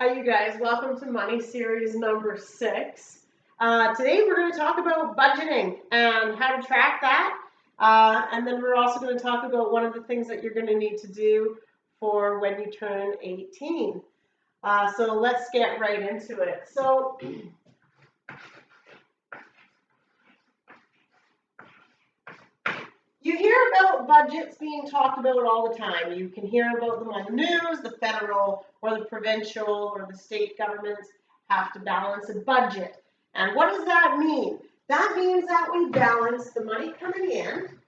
Hi, you guys. Welcome to Money Series number 6. Today we're going to talk about budgeting and how to track that. And then we're also going to talk about one of the things that you're going to need to do for when you turn 18. So let's get right into it. So you hear about budgets being talked about all the time. You can hear about them on the news. The federal or the provincial or the state governments have to balance a budget. And what does that mean? That means that we balance the money coming in,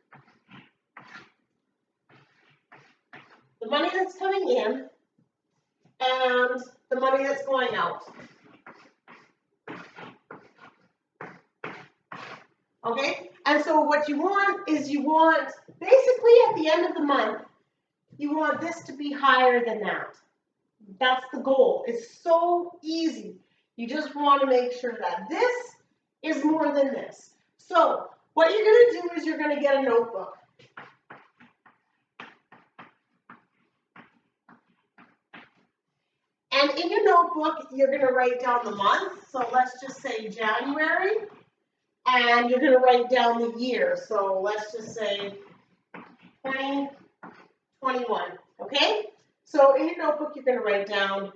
the money that's coming in, and the money that's going out. Okay? And so what you want is basically at the end of the month, you want this to be higher than that. That's the goal. It's so easy. You just want to make sure that this is more than this. So what you're going to do is you're going to get a notebook. And in your notebook, you're going to write down the month. So let's just say January. And you're going to write down the year. So let's just say 2021. Okay? So in your notebook, you're going to write down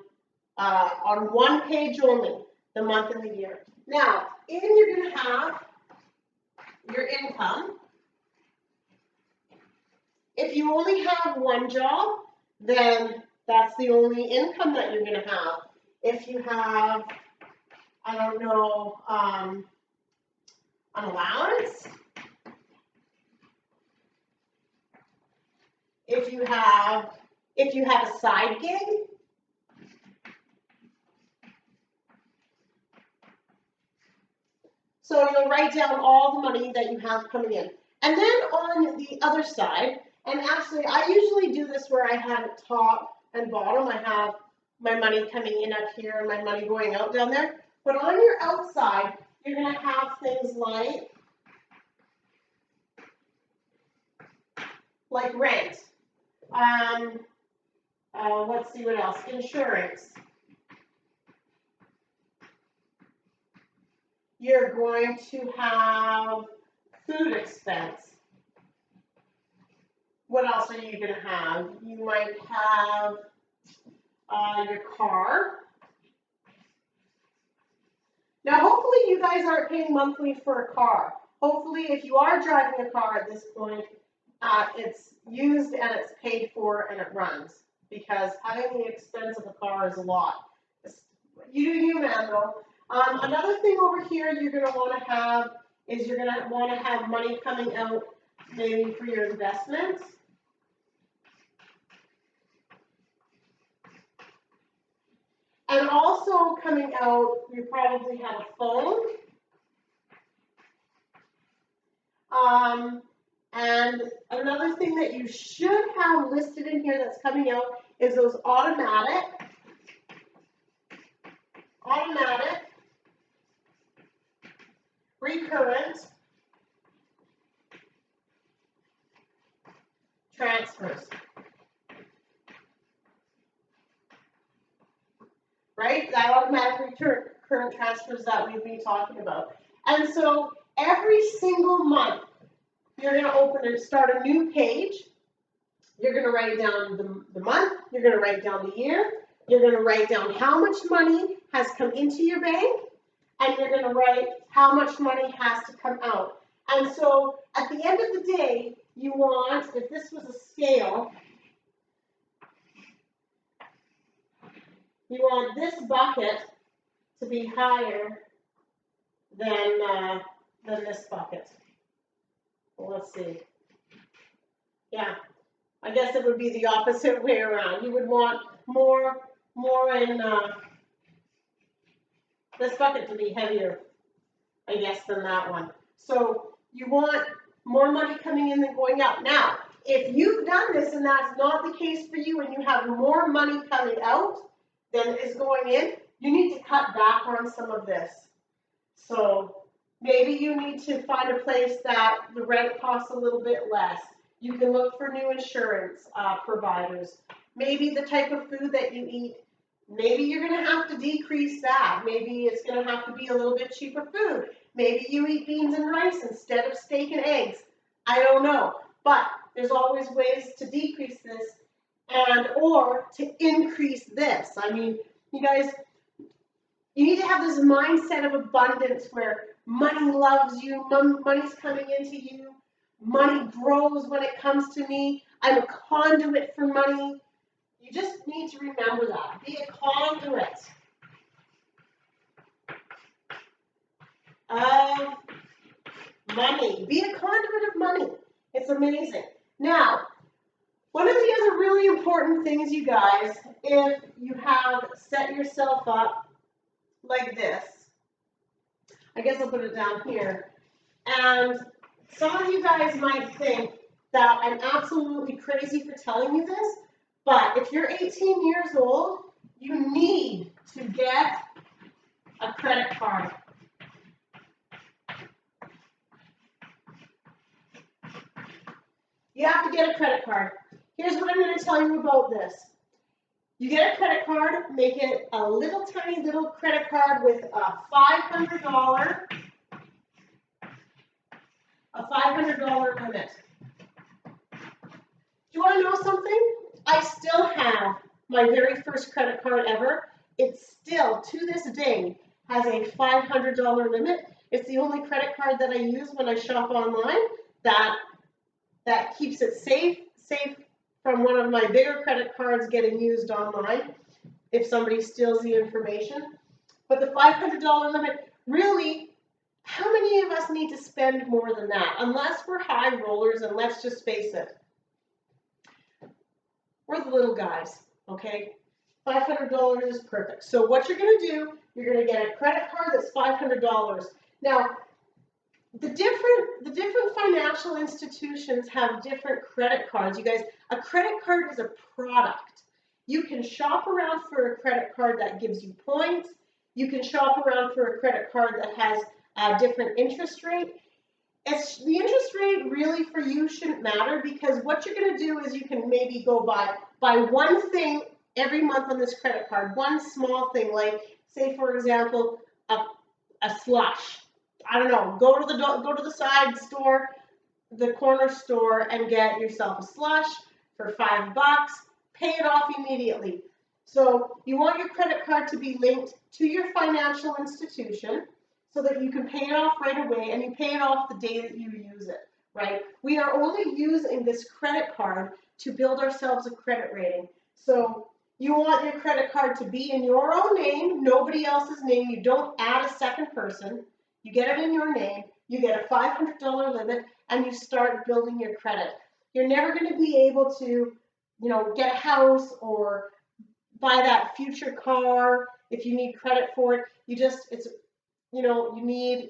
on one page only the month and the year. Now, you're going to have your income. If you only have one job, then that's the only income that you're going to have. If you have, I don't know, an allowance, if you have a side gig, so you'll write down all the money that you have coming in. And then on the other side, and actually I usually do this where I have it top and bottom. I have my money coming in up here and my money going out down there. But on your outside, you're going to have things like rent. Let's see what else. Insurance. You're going to have food expense. What else are you going to have? You might have your car. Now, hopefully you guys aren't paying monthly for a car. Hopefully, if you are driving a car at this point, it's used and it's paid for and it runs. Because having the expense of a car is a lot. You do you, man, though. Another thing over here you're going to want to have is you're going to want to have money coming out maybe for your investments. And also coming out, you probably have a phone. And another thing that you should have listed in here that's coming out is those automatic, recurrent transfers. Right? That automatic recurrent transfers that we've been talking about. And so every single month, you're going to start a new page. You're going to write down the month. You're going to write down the year. You're going to write down how much money has come into your bank. And you're going to write how much money has to come out. And so at the end of the day, you want, if this was a scale, you want this bucket to be higher than this bucket. Well, let's see. Yeah, I guess it would be the opposite way around. You would want more in this bucket to be heavier, I guess, than that one. So you want more money coming in than going out. Now, if you've done this and that's not the case for you and you have more money coming out than is going in, you need to cut back on some of this. So maybe you need to find a place that the rent costs a little bit less. You can look for new insurance providers. Maybe the type of food that you eat Maybe you're going to have to decrease that. Maybe it's going to have to be a little bit cheaper food. Maybe you eat beans and rice instead of steak and eggs. I don't know. But there's always ways to decrease this and or to increase this. I mean, you guys, you need to have this mindset of abundance where money loves you, money's coming into you, money grows when it comes to me. I'm a conduit for money. You just need to remember that. Be a conduit of money. Be a conduit of money. It's amazing. Now, one of the other really important things, you guys, if you have set yourself up like this, I guess I'll put it down here, and some of you guys might think that I'm absolutely crazy for telling you this, but if you're 18 years old, you need to get a credit card. You have to get a credit card. Here's what I'm going to tell you about this. You get a credit card, make it a little tiny little credit card with a $500 limit. Do you want to know something? I still have my very first credit card ever. It still, to this day, has a $500 limit. It's the only credit card that I use when I shop online that keeps it safe from one of my bigger credit cards getting used online if somebody steals the information. But the $500 limit, really, how many of us need to spend more than that? Unless we're high rollers, and let's just face it, we're the little guys, okay? $500 is perfect. So what you're going to do, you're going to get a credit card that's $500. Now, the different financial institutions have different credit cards. You guys, a credit card is a product. You can shop around for a credit card that gives you points. You can shop around for a credit card that has a different interest rate. The interest rate really for you shouldn't matter, because what you're going to do is you can maybe go buy one thing every month on this credit card, one small thing, like say for example a slush. I don't know, go to the side store, the corner store, and get yourself a slush for $5. Pay it off immediately. So you want your credit card to be linked to your financial institution so that you can pay it off right away, and you pay it off the day that you use it, right? We are only using this credit card to build ourselves a credit rating. So you want your credit card to be in your own name, nobody else's name. You don't add a second person. You get it in your name, you get a $500 limit, and you start building your credit. You're never going to be able to, get a house or buy that future car if you need credit for it. You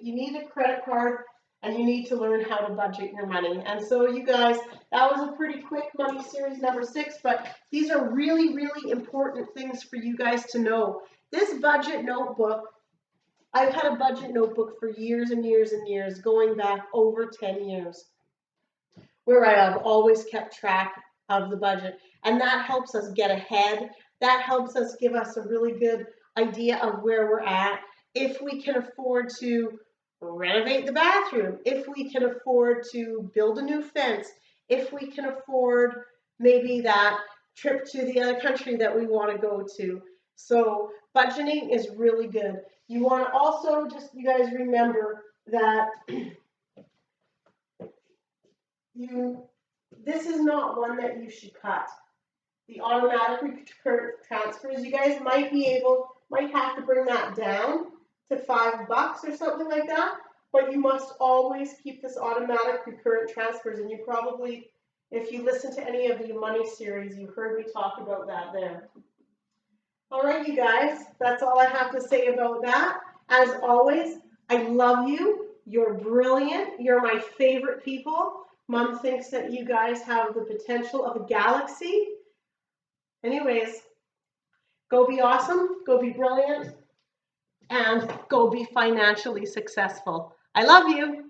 need a credit card, and you need to learn how to budget your money. And so you guys, that was a pretty quick money series number 6, but these are really, really important things for you guys to know. This budget notebook, I've had a budget notebook for years and years and years, going back over 10 years, where I have always kept track of the budget. And that helps us get ahead. That helps us give us a really good idea of where we're at. If we can afford to renovate the bathroom, if we can afford to build a new fence, if we can afford maybe that trip to the other country that we want to go to. So budgeting is really good. You want to also you guys remember that this is not one that you should cut. The automatic recurrent transfers, you guys might have to bring that down to $5 or something like that, but you must always keep this automatic recurrent transfers, and you probably, if you listen to any of the money series, you heard me talk about that there. All right, you guys, that's all I have to say about that. As always, I love you. You're brilliant. You're my favorite people. Mom thinks that you guys have the potential of a galaxy. Anyways, go be awesome, go be brilliant, and go be financially successful. I love you.